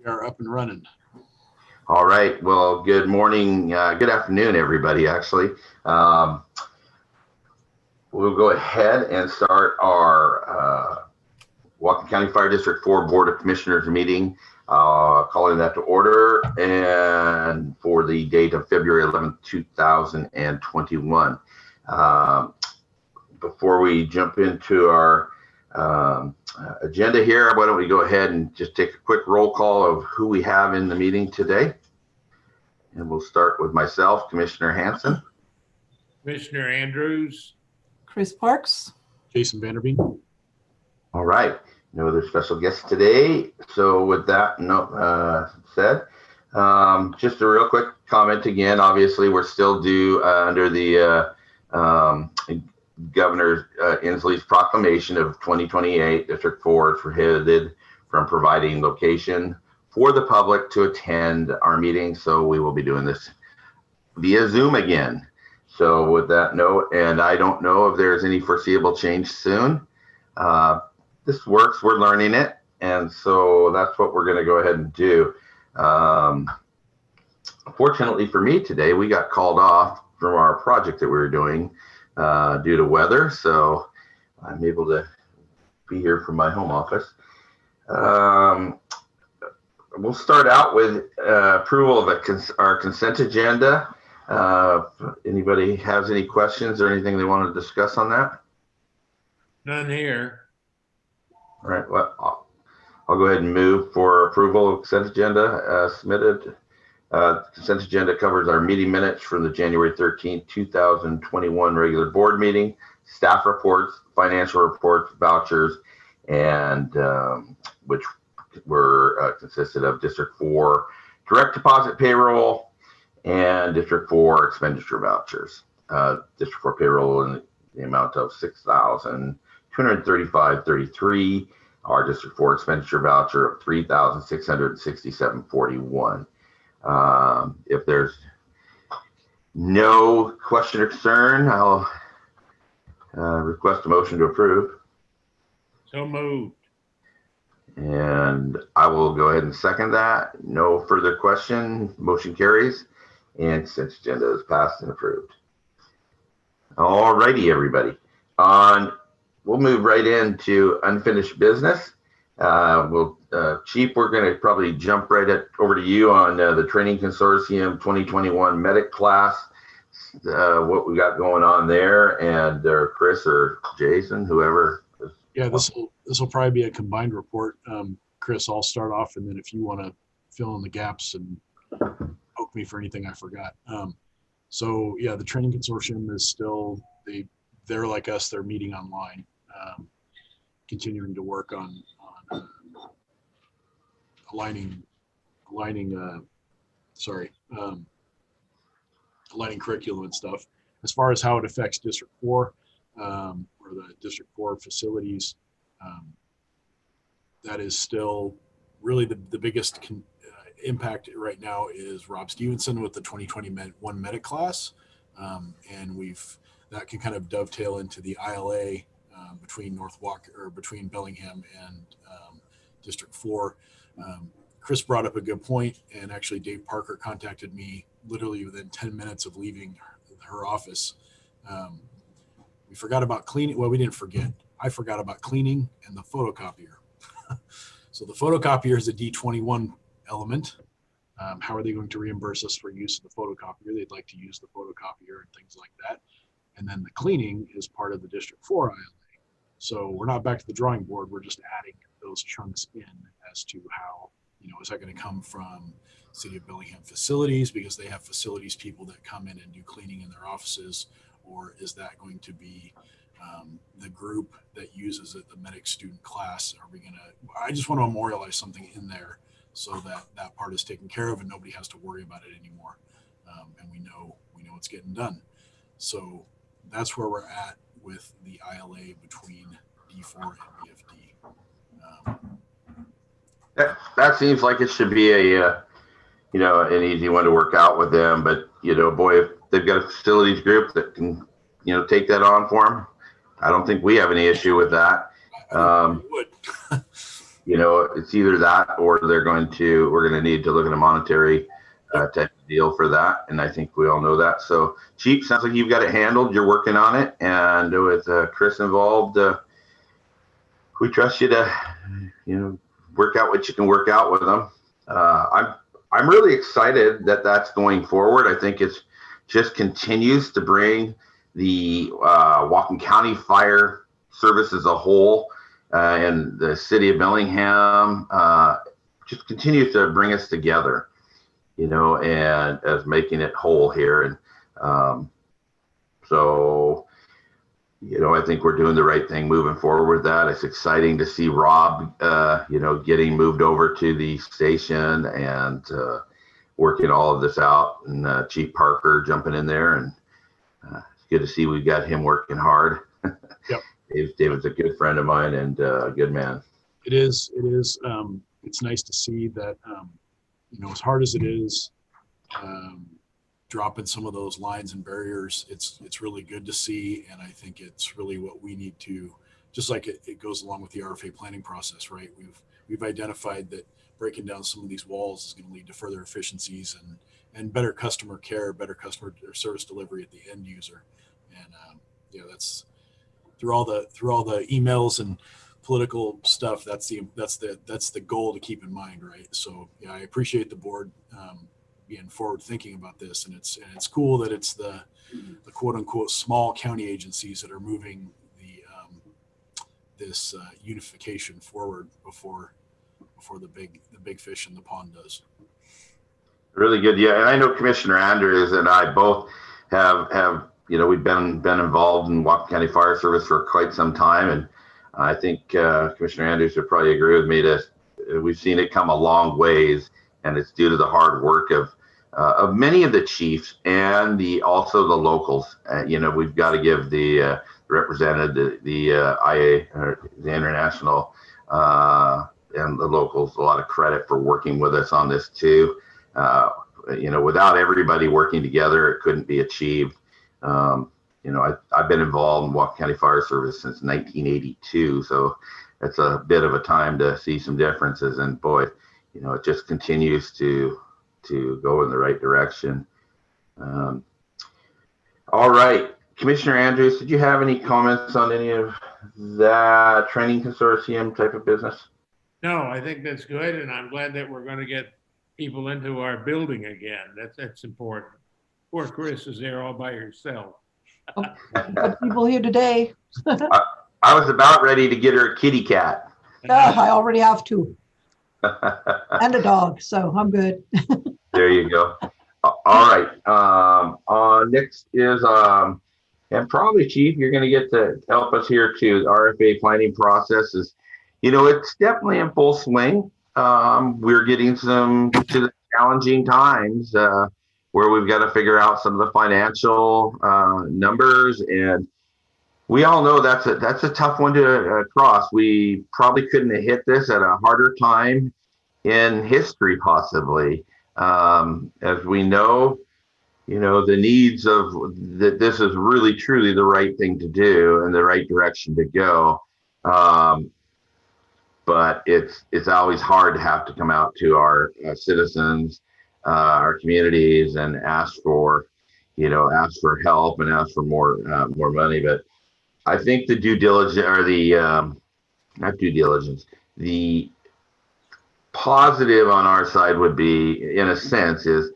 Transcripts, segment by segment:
We are up and running. All right. Well, good morning. Good afternoon, everybody, actually. We'll go ahead and start our Whatcom County Fire District 4 Board of Commissioners meeting, calling that to order, and for the date of February 11th, 2021. Before we jump into our agenda here, why don't we go ahead and just take a quick roll call of who we have in the meeting today. And we'll start with myself, Commissioner Hanson. Commissioner Andrews. Chris Parks. Jason Vanderbeek. All right. No other special guests today. So with that said, just a real quick comment again. Obviously, we're still due under the Governor Inslee's proclamation of 2028. District 4 is prohibited from providing location for the public to attend our meeting. So we will be doing this via Zoom again. So with that note, and I don't know if there's any foreseeable change soon. This works, we're learning it. And so that's what we're gonna go ahead and do. Fortunately for me today, we got called off from our project that we were doing due to weather. So I'm able to be here from my home office. We'll start out with approval of our consent agenda. Anybody has any questions or anything they want to discuss on that? None here. All right, well, I'll go ahead and move for approval of consent agenda submitted. Consent agenda covers our meeting minutes from the January 13th, 2021 regular board meeting, staff reports, financial reports, vouchers, and which were consisted of District 4 direct deposit payroll and District 4 expenditure vouchers. District 4 payroll in the amount of $6,235.33. Our District 4 expenditure voucher of $3,667.41. If there's no question or concern, I'll request a motion to approve. So moved. And I will go ahead and second that. No further question. Motion carries, and consent agenda is passed and approved. All righty, everybody. We'll move right into unfinished business. Chief, we're going to probably jump right over to you on the Training Consortium 2021 Medic class, what we got going on there, and Chris or Jason, whoever. Yeah, this will probably be a combined report. Chris, I'll start off, and then if you want to fill in the gaps and poke me for anything I forgot. So yeah, the Training Consortium is still, they're like us, they're meeting online, continuing to work on aligning curriculum and stuff. As far as how it affects District 4, or the District 4 facilities, that is still really the biggest impact right now is Rob Stevenson with the 2021 Medic class, and that can kind of dovetail into the ILA between between Bellingham and District 4. Chris brought up a good point, and actually Dave Parker contacted me literally within 10 minutes of leaving her office. We forgot about cleaning. Well, we didn't forget. I forgot about cleaning and the photocopier. So the photocopier is a D21 element. How are they going to reimburse us for use of the photocopier? They'd like to use the photocopier and things like that. And then the cleaning is part of the District 4 ILA. So we're not back to the drawing board. We're just adding those chunks in as to how, is that going to come from City of Bellingham facilities because they have facilities people that come in and do cleaning in their offices, or is that going to be the group that uses it, the medic student class? I just want to memorialize something in there so that part is taken care of and nobody has to worry about it anymore. And we know it's getting done. So that's where we're at with the ILA between D4 and BFD. That seems like it should be an easy one to work out with them. But boy, if they've got a facilities group that can take that on for them, I don't think we have any issue with that. I would. it's either that or we're going to need to look at a monetary type of deal for that. And I think we all know that. So Chief, sounds like you've got it handled. You're working on it. And with Chris involved, we trust you to, work out what you can work out with them. I'm really excited that that's going forward. I think it's just continues to bring the Whatcom County Fire Service as a whole and the city of Bellingham just continues to bring us together, and as making it whole here. And so, I think we're doing the right thing moving forward with that. It's exciting to see Rob, getting moved over to the station and working all of this out, and Chief Parker jumping in there. And it's good to see we've got him working hard. Yep. David's a good friend of mine and a good man. It is. It's nice to see that, as hard as it is, dropping some of those lines and barriers, it's really good to see. And I think it's really what we need to, just like it goes along with the RFA planning process, right? We've identified that breaking down some of these walls is going to lead to further efficiencies and better customer care, better customer service delivery at the end user. And that's through all the emails and political stuff. That's the goal to keep in mind, right? So I appreciate the board being forward thinking about this, and it's cool that it's the quote unquote small county agencies that are moving this unification forward before the big fish in the pond does. Really good. Yeah, and I know Commissioner Andrews and I both have we've been involved in Whatcom County Fire Service for quite some time, and I think Commissioner Andrews would probably agree with me that we've seen it come a long ways, and it's due to the hard work of many of the chiefs and also the locals. We've got to give the represented the IA or the international and the locals a lot of credit for working with us on this too. Without everybody working together, it couldn't be achieved. I've been involved in Whatcom County Fire Service since 1982, so it's a bit of a time to see some differences. And boy, it just continues to go in the right direction. All right, Commissioner Andrews, did you have any comments on any of that training consortium type of business? No, I think that's good, and I'm glad that we're going to get people into our building again. That's important. Poor Chris is there all by herself. Good people here today. I was about ready to get her a kitty cat. I already have two. And a dog, so I'm good. There you go. All right. Next is, and probably Chief, you're going to get to help us here too. The RFA planning process is, it's definitely in full swing. We're getting to the challenging times where we've got to figure out some of the financial numbers, and we all know that's a tough one to cross. We probably couldn't have hit this at a harder time in history, possibly. As we know, the needs of that. This is really truly the right thing to do and the right direction to go. But it's always hard to have to come out to our citizens, our communities, and ask for help and ask for more money. But I think the due diligence, or not due diligence, the positive on our side would be, in a sense, is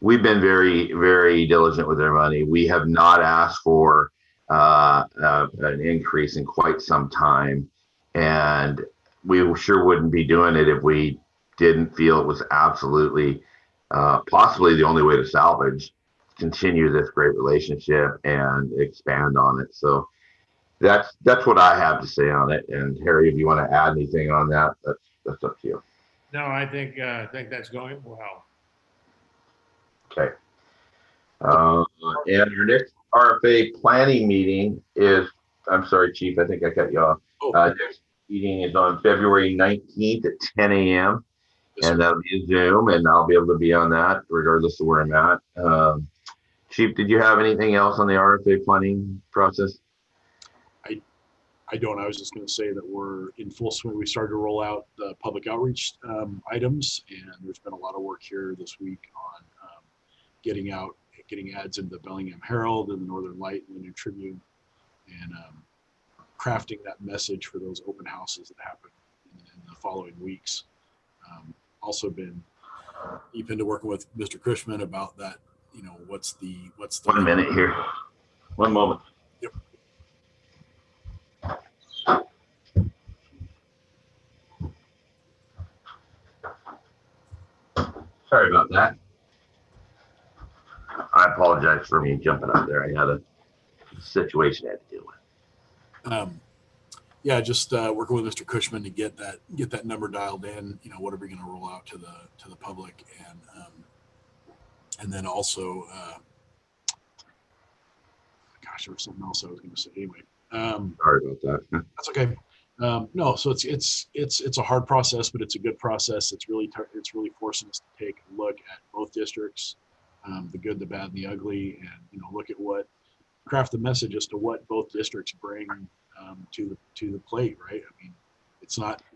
we've been very, very diligent with our money. We have not asked for an increase in quite some time, and we sure wouldn't be doing it if we didn't feel it was absolutely possibly the only way to continue this great relationship and expand on it. So that's what I have to say on it. And Harry, if you want to add anything on that, that's up to you. No, I think that's going well. Okay. And your next RFA planning meeting is, I'm sorry, Chief, I think I cut you off. Next meeting is on February 19th at 10 a.m. Yes, and that'll be a Zoom, and I'll be able to be on that regardless of where I'm at. Chief, did you have anything else on the RFA planning process? I don't. I was just going to say that we're in full swing. We started to roll out the public outreach items, and there's been a lot of work here this week on getting ads in the Bellingham Herald and the Northern Light and the New Tribune, and crafting that message for those open houses that happen in the following weeks. Also been deep into working with Mr. Krishman about that. You know, what's the 1 minute here. 1 moment. Yep. Sorry about that. I apologize for me jumping up there. I had a situation I had to deal with. Yeah, just working with Mr. Cushman to get that number dialed in. You know, what are we going to roll out to the public, and then also, gosh, there was something else I was going to say. Anyway, Sorry about that. that's okay. No, so it's a hard process, but it's a good process. It's really forcing us to take a look at both districts, the good, the bad, and the ugly, and look at craft the message as to what both districts bring to the plate. Right? I mean,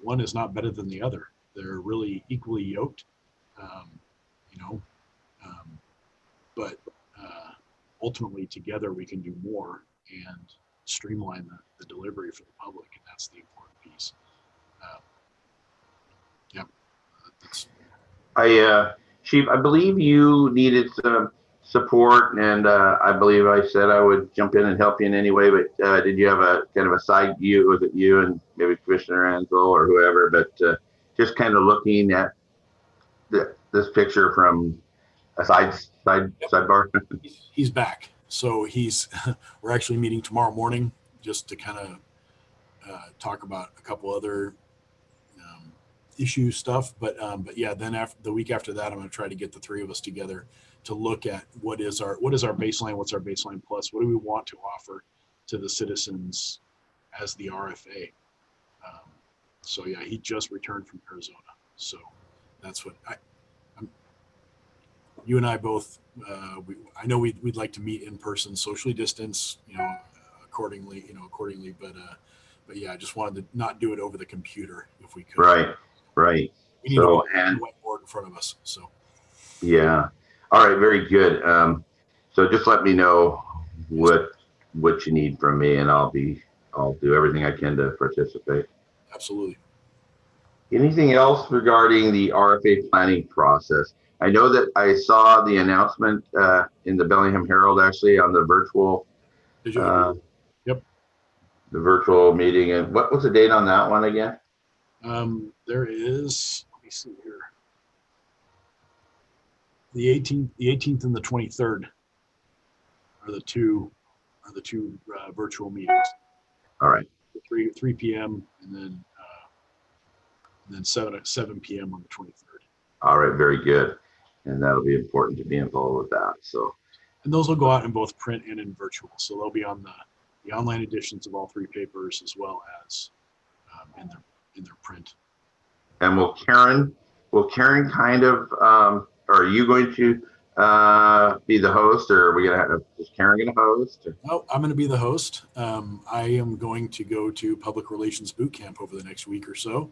one is not better than the other. They're really equally yoked. But ultimately together we can do more and streamline the delivery for the public, and that's the important piece. Chief, I believe you needed some support, and I believe I said I would jump in and help you in any way, but did you have a kind of a side view? Was it you and maybe Commissioner Ansel or whoever, but just kind of looking at this picture from a sidebar? He's back. So we're actually meeting tomorrow morning just to kind of talk about a couple other issue stuff. But yeah, then after the week after that, I'm going to try to get the three of us together to look at what is our baseline, what's our baseline plus, what do we want to offer to the citizens as the RFA. So yeah, he just returned from Arizona. So that's what you and I both, I know we'd like to meet in person, socially distance, accordingly, but yeah, I just wanted to not do it over the computer if we could. Right. We need a whiteboard in front of us. So. Yeah. All right. Very good. So just let me know what you need from me, and I'll do everything I can to participate. Absolutely. Anything else regarding the RFA planning process? I know that I saw the announcement in the Bellingham Herald, actually, on the virtual. Yep. The virtual meeting. And what was the date on that one again? There is, let me see here. The 18th and the 23rd are the two virtual meetings. All right. 3 p.m. and then 7 p.m. on the 23rd. All right, very good. And that'll be important to be involved with that. So, and those will go out in both print and in virtual. So they'll be on the online editions of all three papers, as well as in their print. And will Karen kind of, are you going to be the host, or are we going to have, is Karen going to host? Or? No, I'm going to be the host. I am going to go to public relations boot camp over the next week or so.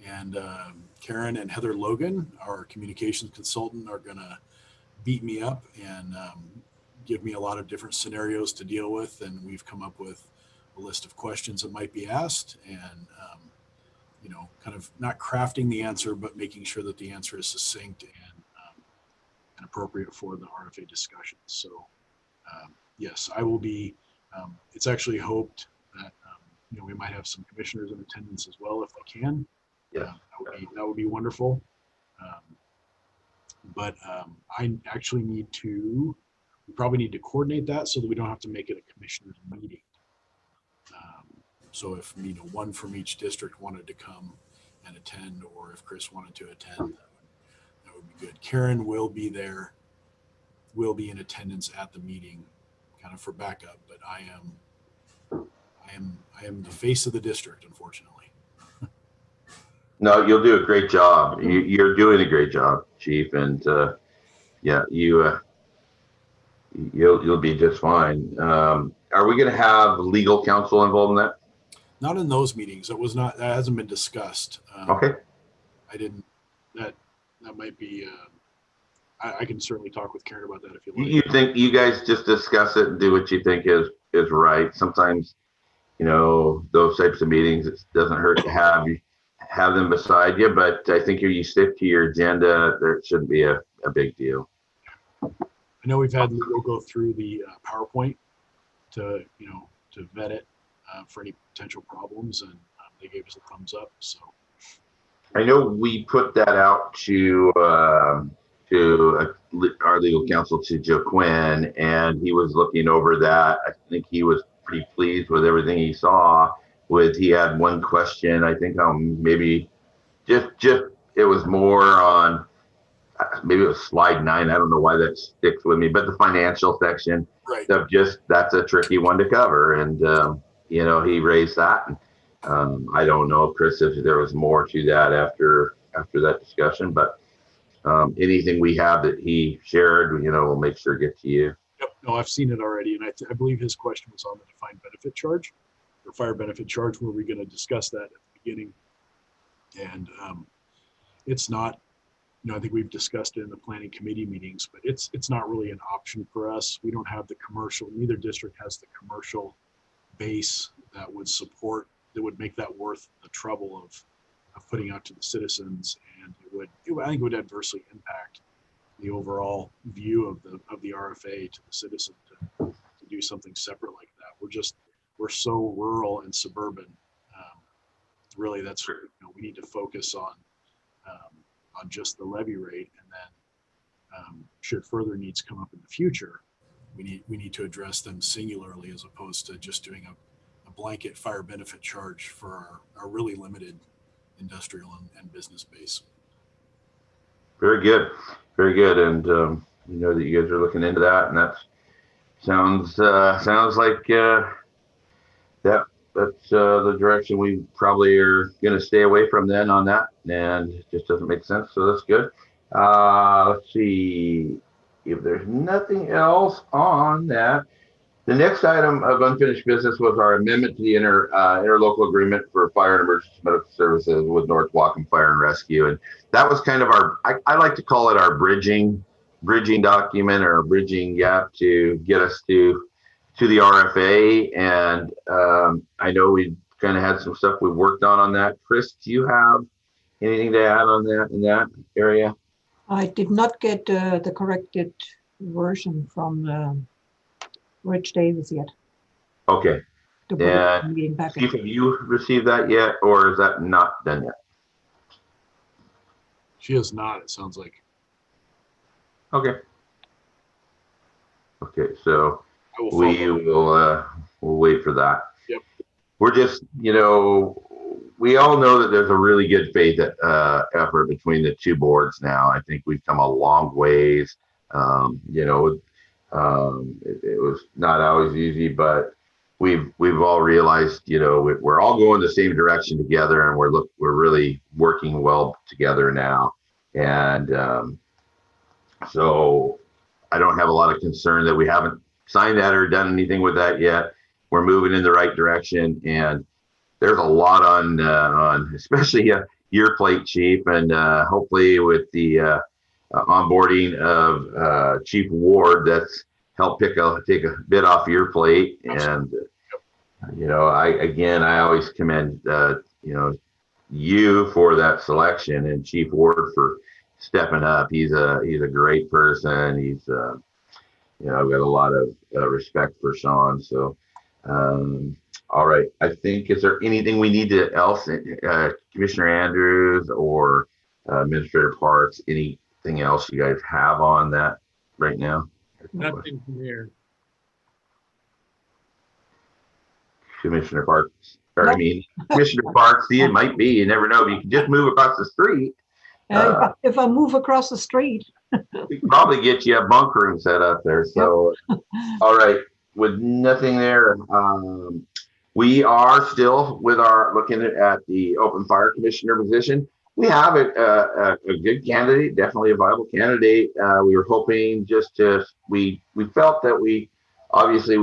And Karen and Heather Logan, our communications consultant, are going to beat me up and give me a lot of different scenarios to deal with. And we've come up with a list of questions that might be asked, and kind of not crafting the answer, but making sure that the answer is succinct and appropriate for the RFA discussion. So yes, I will be. It's actually hoped that we might have some commissioners in attendance as well if they can. Yeah, that would be wonderful. But I actually we probably need to coordinate that so that we don't have to make it a commissioners meeting. So if one from each district wanted to come and attend, or if Chris wanted to attend, that would be good. Karen will be there, will be in attendance at the meeting, kind of for backup. But I am the face of the district, unfortunately. No, you'll do a great job. You're doing a great job, Chief, and yeah, you'll be just fine. Are we going to have legal counsel involved in that? Not in those meetings. It was not. That hasn't been discussed. Okay. I didn't. That might be. I can certainly talk with Karen about that if you like. You think you guys just discuss it and do what you think is right. Sometimes, those types of meetings, it doesn't hurt to have them beside you. But I think if you stick to your agenda, there shouldn't be a big deal. I know we've had legal go through the PowerPoint to vet it for any potential problems, and they gave us a thumbs up. So I know we put that out to our legal counsel, to Joe Quinn, and he was looking over that. I think he was pretty pleased with everything he saw. He had one question, I think, maybe just it was more on, maybe it was slide 9. I don't know why that sticks with me, but the financial section, right. That's a tricky one to cover. And, he raised that. And, I don't know, Chris, if there was more to that after that discussion, but anything we have that he shared, we'll make sure to get to you. Yep. No, I've seen it already. And I believe his question was on the defined benefit charge or fire benefit charge. Were we going to discuss that at the beginning? And it's not, I think we've discussed it in the planning committee meetings, but it's not really an option for us. We don't have the commercial, neither district has the commercial base that would make that worth the trouble of putting out to the citizens, and I think it would adversely impact the overall view of the RFA to the citizen to do something separate like that. We're so rural and suburban. Really, that's we need to focus on just the levy rate, and then should further needs come up in the future, we need to address them singularly as opposed to just doing a blanket fire benefit charge for our really limited industrial and business base. Very good. Very good. And that you guys are looking into that, and that sounds like that's the direction we probably are going to stay away from then on that, and it just doesn't make sense. So that's good. Let's see if there's nothing else on that. The next item of unfinished business was our amendment to the interlocal agreement for fire and emergency medical services with North Wacom Fire and Rescue, and that was kind of I like to call it our bridging document, or a bridging gap to get us to the RFA. And I know we kind of had some stuff we worked on that. Chris, do you have anything to add on that in that area? I did not get the corrected version from Rich Davis yet. Okay. To put it in the meeting packet. Steve, have you received that yet, or is that not done yet? She has not, it sounds like. Okay. Okay, so we'll wait for that. Yep. We're just, we all know that there's a really good faith effort between the two boards now. I think we've come a long ways. It was not always easy, but we've all realized, we're all going the same direction together, and we're really working well together now. And so I don't have a lot of concern that we haven't signed that or done anything with that yet. We're moving in the right direction, and there's a lot on especially your plate, Chief, and hopefully with the onboarding of Chief Ward, that's helped take a bit off your plate. And I always commend you for that selection, and Chief Ward for stepping up. He's a great person. He's I've got a lot of respect for Sean. So all right, I think, is there anything we need to else, Commissioner Andrews or Administrator Parks, anything else you guys have on that right now? Nothing from here. Commissioner Parks, Commissioner Parks, it might be, you never know. If you can just move across the street. If I move across the street. We can probably get you a bunk room set up there. So, yep. All right, with nothing there, we are still looking at the open fire commissioner position. We have a good candidate, definitely a viable candidate. We were hoping we felt that we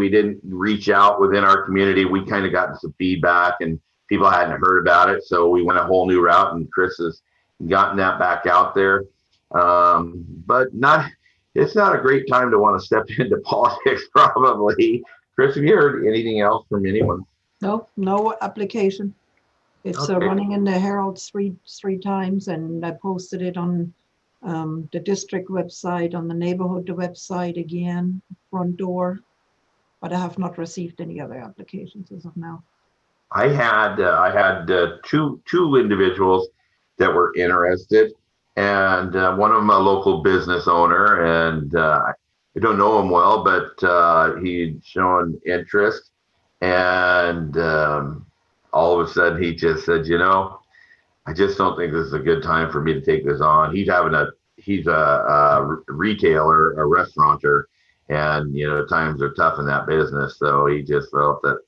didn't reach out within our community. We kind of got some feedback, and people hadn't heard about it. So we went a whole new route, and Chris has gotten that back out there. But it's not a great time to want to step into politics, probably. Chris, have you heard anything else from anyone? No application. It's Okay. running in the Herald three times, and I posted it on the district website, on the neighborhood website again, front door. But I have not received any other applications as of now. I had two individuals that were interested, and one of them a local business owner, and I don't know him well, but he'd shown interest, and all of a sudden he just said, I just don't think this is a good time for me to take this on. He's a retailer, a restaurateur, and times are tough in that business, so he just felt that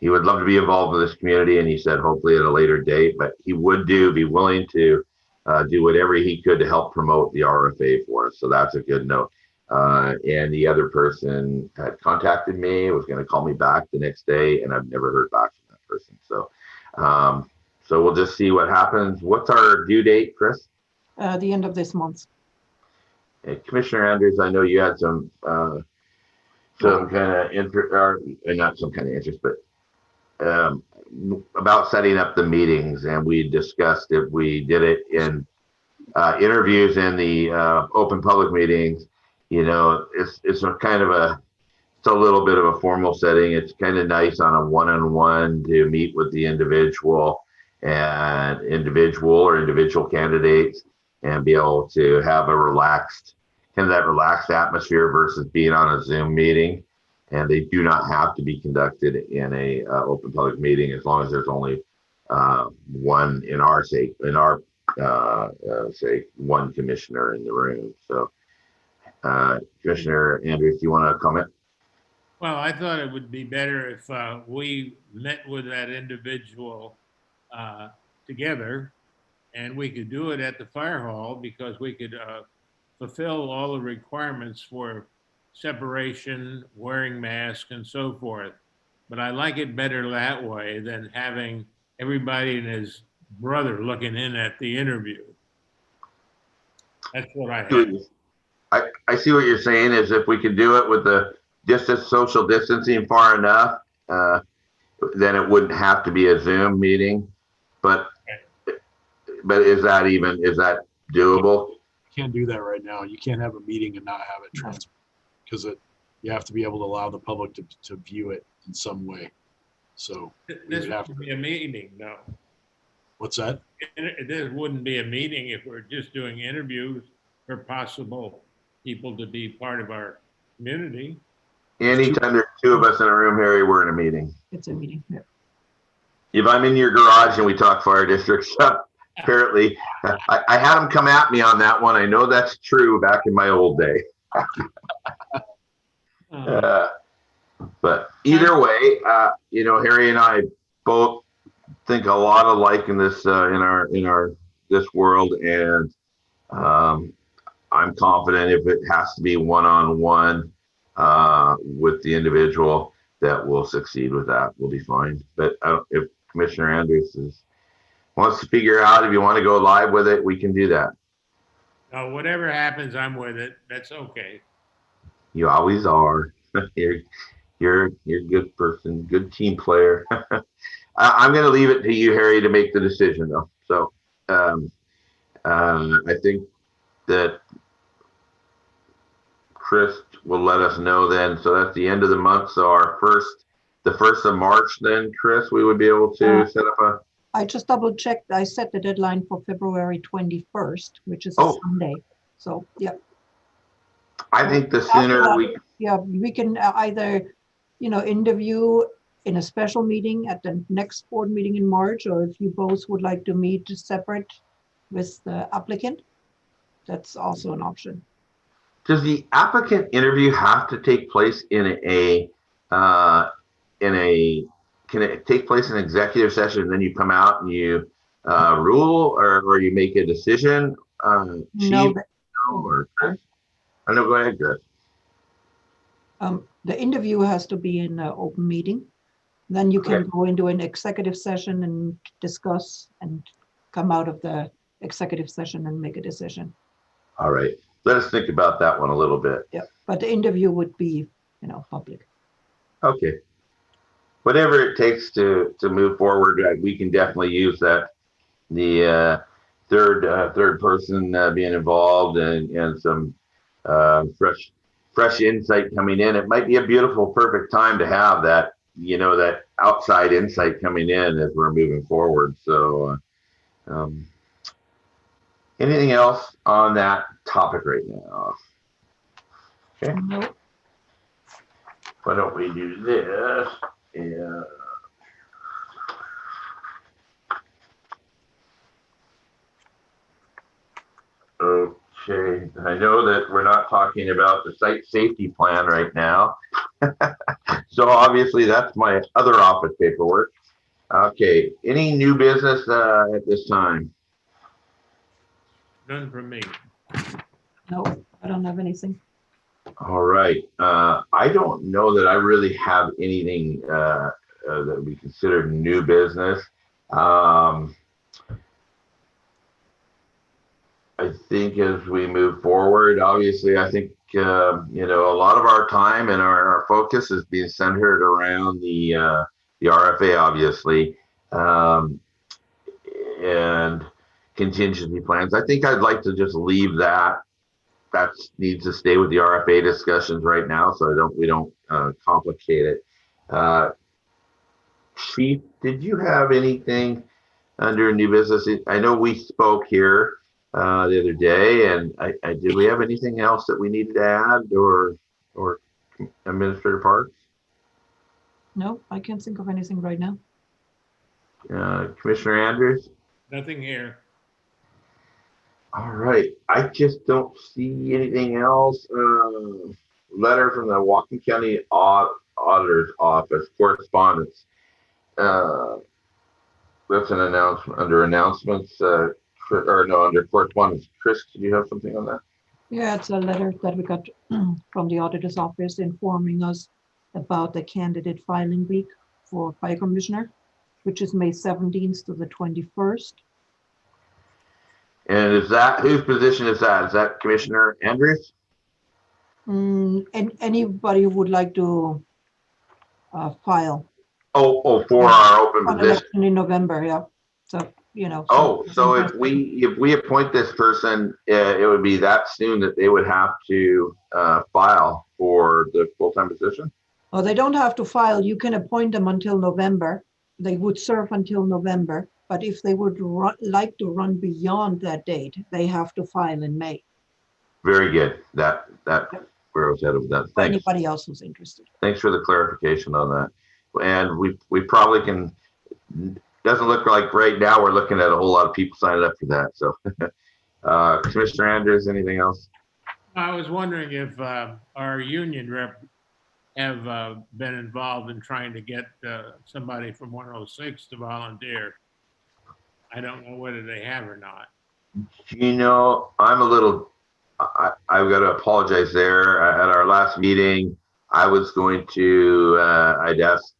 he would love to be involved with this community, and he said hopefully at a later date, but he would be willing to do whatever he could to help promote the RFA for us. So that's a good note. And the other person had contacted me, was going to call me back the next day, and I've never heard back from that person. So we'll just see what happens. What's our due date, Chris? The end of this month. Commissioner Andrews, I know you had some kind of interest, or not some kind of interest, but about setting up the meetings, and we discussed if we did it in interviews in the open public meetings. It's a kind of it's a little bit of a formal setting. It's kind of nice on a one-on-one to meet with the individual or individual candidates, and be able to have a relaxed atmosphere versus being on a Zoom meeting. And they do not have to be conducted in a open public meeting, as long as there's only one one commissioner in the room. So Commissioner Andrews, do you want to comment? Well, I thought it would be better if we met with that individual together, and we could do it at the fire hall, because we could fulfill all the requirements for separation, wearing masks, and so forth. But I like it better that way than having everybody and his brother looking in at the interview. That's what I had. I see what you're saying, is if we could do it with the social distancing far enough, then it wouldn't have to be a Zoom meeting. But is that doable? You can't do that right now. You can't have a meeting and not have it transmitted, because you have to be able to allow the public to view it in some way. So this would be a meeting, no. What's that? This wouldn't be a meeting if we're just doing interviews for possible people to be part of our community. Anytime there's two of us in a room, Harry, we're in a meeting. It's a meeting. Yeah. If I'm in your garage and we talk fire district stuff, apparently, I had them come at me on that one. I know that's true back in my old day. But either way, Harry and I both think a lot alike in this this world, and I'm confident if it has to be one-on-one with the individual, that we'll succeed with that. We'll be fine. But if Commissioner Andrews wants to figure out if you want to go live with it, we can do that. Whatever happens, I'm with it. That's okay. You always are. You're a good person, good team player. I'm going to leave it to you, Harry, to make the decision, though. So I think that Chris will let us know then. So that's the end of the month. So the 1st of March, then, Chris, we would be able to set up I just double checked. I set the deadline for February 21st, which is a Sunday. So, yeah. I think the sooner we can either, interview in a special meeting at the next board meeting in March, or if you both would like to meet separate with the applicant, that's also an option. Does the applicant interview have to take place can it take place in executive session, and then you come out and you rule, or you make a decision? No. Go ahead, Chris. The interview has to be in an open meeting, Then you can Okay. go into an executive session and discuss and come out of the executive session and make a decision. All right. Let us think about that one a little bit. Yeah, but the interview would be, public. Okay. Whatever it takes to move forward, we can definitely use that. The third person being involved and some fresh insight coming in. It might be a beautiful, perfect time to have that, that outside insight coming in as we're moving forward. So, anything else on that topic right now? Okay. Nope. Why don't we do this? Yeah. Okay. I know that we're not talking about the site safety plan right now. So obviously that's my other office paperwork. Okay. Any new business at this time? None from me. No, I don't have anything. All right. I don't know that I really have anything that we consider new business. I think as we move forward, obviously, I think, a lot of our time and our focus is being centered around the RFA, obviously, and contingency plans. I think I'd like to just leave that. That needs to stay with the RFA discussions right now, so we don't complicate it. Chief, did you have anything under new business? I know we spoke here the other day, and did we have anything else that we needed to add or Administrator Parks? No, I can't think of anything right now. Commissioner Andrews? Nothing here. All right, I just don't see anything else. Letter from the Whatcom County Auditor's Office, correspondence. That's an announcement under announcements, or no, under correspondence. Chris, did you have something on that? Yeah, it's a letter that we got from the auditor's office informing us about the candidate filing week for fire commissioner, which is May 17th to the 21st. And is that, whose position is that? Is that Commissioner Andrews? And anybody who would like to file Oh, for our open on position. election in November, yeah. So, So if we appoint this person, it would be that soon that they would have to file for the full-time position? Well, they don't have to file. You can appoint them until November. They would serve until November. But if they would like to run beyond that date, they have to file in May. Very good. That where I was headed with that. For Thanks. anybody else who's interested. Thanks for the clarification on that. And we probably can. Doesn't look like right now we're looking at a whole lot of people signing up for that. So, Commissioner Andrews, anything else? I was wondering if our union rep have been involved in trying to get somebody from 106 to volunteer. I don't know whether they have or not. I'm a little, I've got to apologize there. At our last meeting, I was going to, I'd asked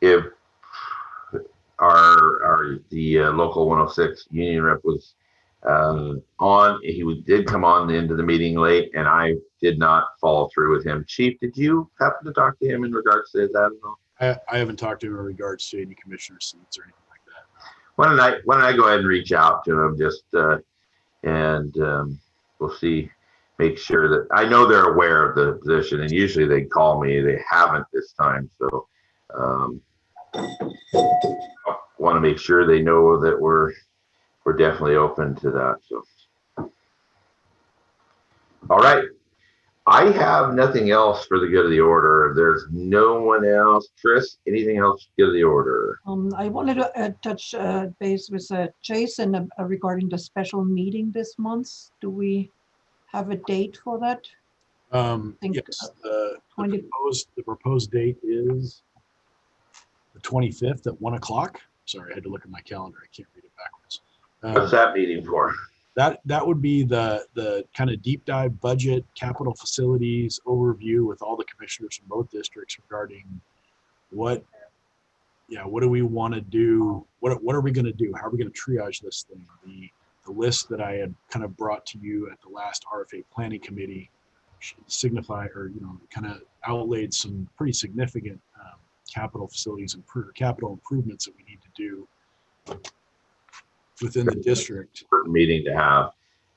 if the local 106 union rep was on. He did come on the end of the meeting late, and I did not follow through with him. Chief, did you happen to talk to him in regards to that at all? I haven't talked to him in regards to any commissioner seats or anything like that. Why don't I go ahead and reach out to him and we'll see, make sure that I know they're aware of the position, and usually they call me. They haven't this time, so want to make sure they know that we're definitely open to that. So, all right. I have nothing else for the good of the order. There's no one else. Chris, anything else for the good of the order? I wanted to touch base with Jason regarding the special meeting this month. Do we have a date for that? Yes, the proposed date is the 25th at 1 o'clock. Sorry, I had to look at my calendar. I can't read it backwards. What's that meeting for? That would be the kind of deep dive budget, capital facilities overview with all the commissioners from both districts regarding what do we want to do? What are we going to do? How are we going to triage this thing? The list that I had kind of brought to you at the last RFA planning committee signify, or kind of outlaid some pretty significant capital facilities and capital improvements that we need to do within the district. Meeting to have.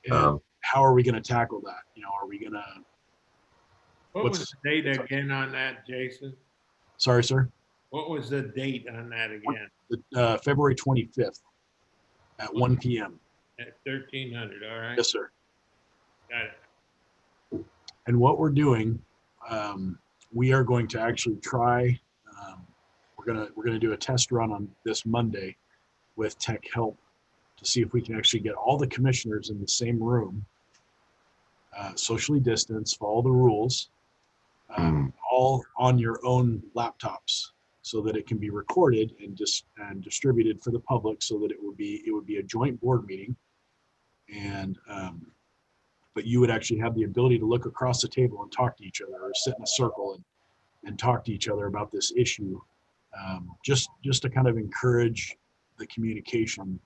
And how are we going to tackle that? Are we going to? What was the date again on that, Jason? Sorry, sir. What was the date on that again? February 25th at 1 p.m. At 1300. All right. Yes, sir. Got it. And what we're doing, we are going to actually try. We're gonna do a test run on this Monday with tech help to see if we can actually get all the commissioners in the same room, socially distanced, follow the rules, all on your own laptops, so that it can be recorded and distributed for the public, so that it would be a joint board meeting, and but you would actually have the ability to look across the table and talk to each other, or sit in a circle and talk to each other about this issue, just to kind of encourage the communication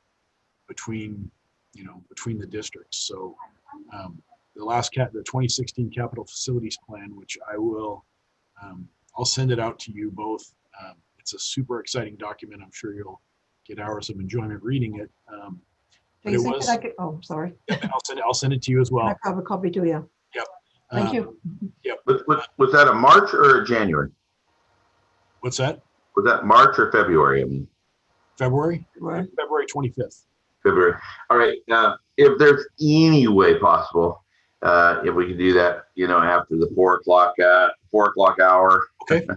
between the districts. So the 2016 capital facilities plan, which I'll send it out to you both. It's a super exciting document. I'm sure you'll get hours of enjoyment reading it. Jason, sorry. I'll send it to you as well. I have a copy too, yeah. Yep. Thank you. Yep. Was that a March or a January? What's that? Was that March or February? I mean, February? Right. February 25th. February. All right. If there's any way possible, if we could do that, after the 4 o'clock hour, Okay.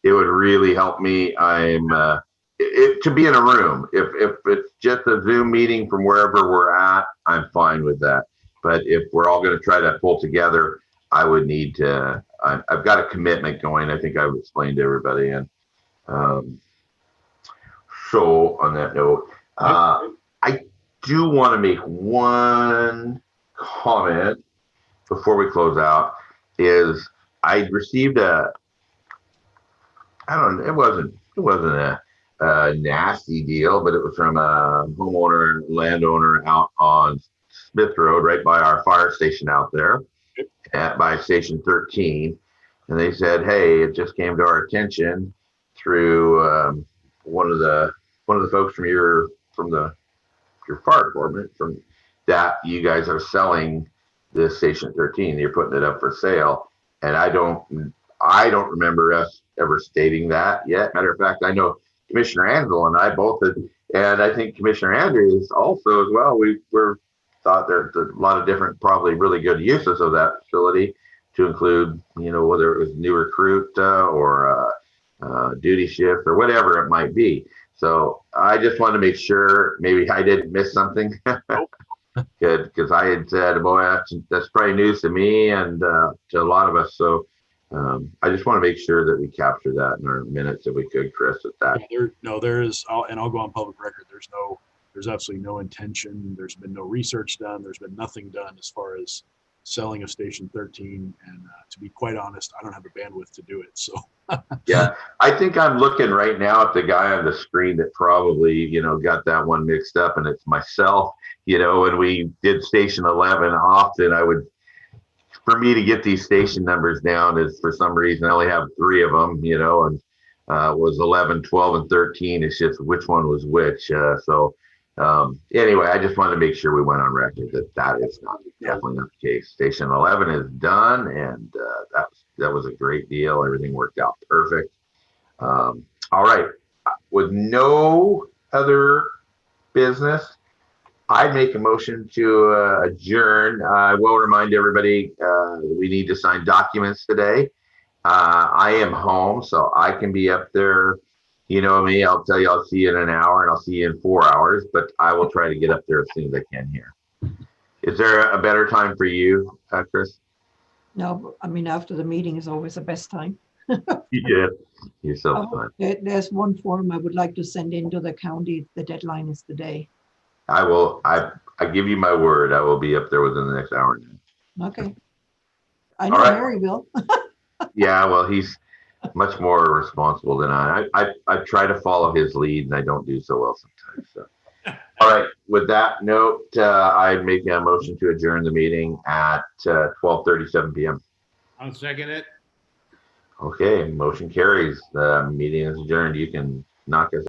It would really help me. To be in a room. If it's just a Zoom meeting from wherever we're at, I'm fine with that. But if we're all going to try to pull together, I would need to. I've got a commitment going. I think I've explained to everybody, and so on that note, I do want to make one comment before we close out. Is I received it wasn't a nasty deal, but it was from a landowner out on Smith Road, right by our fire station out there, by Station 13. And they said, hey, it just came to our attention through one of the folks from your fire department, from that you guys are selling this Station 13. You're putting it up for sale, and I don't remember us ever stating that yet. Matter of fact, I know Commissioner Ansel and I both did, and I think Commissioner Andrews also as well. We thought there's a lot of different, probably really good uses of that facility, to include, whether it was new recruit or duty shift or whatever it might be. So I just wanted to make sure maybe I didn't miss something. Good, because I had said, boy, that's probably news to me and to a lot of us. So I just want to make sure that we capture that in our minutes if we could, Chris, at that. I'll go on public record. There's absolutely no intention. There's been no research done. There's been nothing done as far as selling of Station 13. And to be quite honest, I don't have the bandwidth to do it. So yeah, I think I'm looking right now at the guy on the screen that probably, got that one mixed up, and it's myself. When we did Station 11, often for me to get these station numbers down is, for some reason, I only have 3 of them, and was 11, 12, and 13. It's just which one was which. Anyway, I just wanted to make sure we went on record that is definitely not the case. Station 11 is done, and that was a great deal. Everything worked out perfect. All right. With no other business, I'd make a motion to adjourn. I will remind everybody we need to sign documents today. I am home, so I can be up there. You know me, I'll tell you I'll see you in an hour, and I'll see you in 4 hours, but I will try to get up there as soon as I can here. Is there a better time for you, Chris? No, after the meeting is always the best time. Yeah, yourself fine. There's one form I would like to send into the county. The deadline is today. I will. I give you my word. I will be up there within the next hour. Okay. I know All right. Harry will. Yeah, well, he's Much more responsible than I try to follow his lead, and I don't do so well sometimes. So. All right. With that note, I make a motion to adjourn the meeting at 12:37 p.m. I'll second it. Okay, motion carries. The meeting is adjourned. You can knock us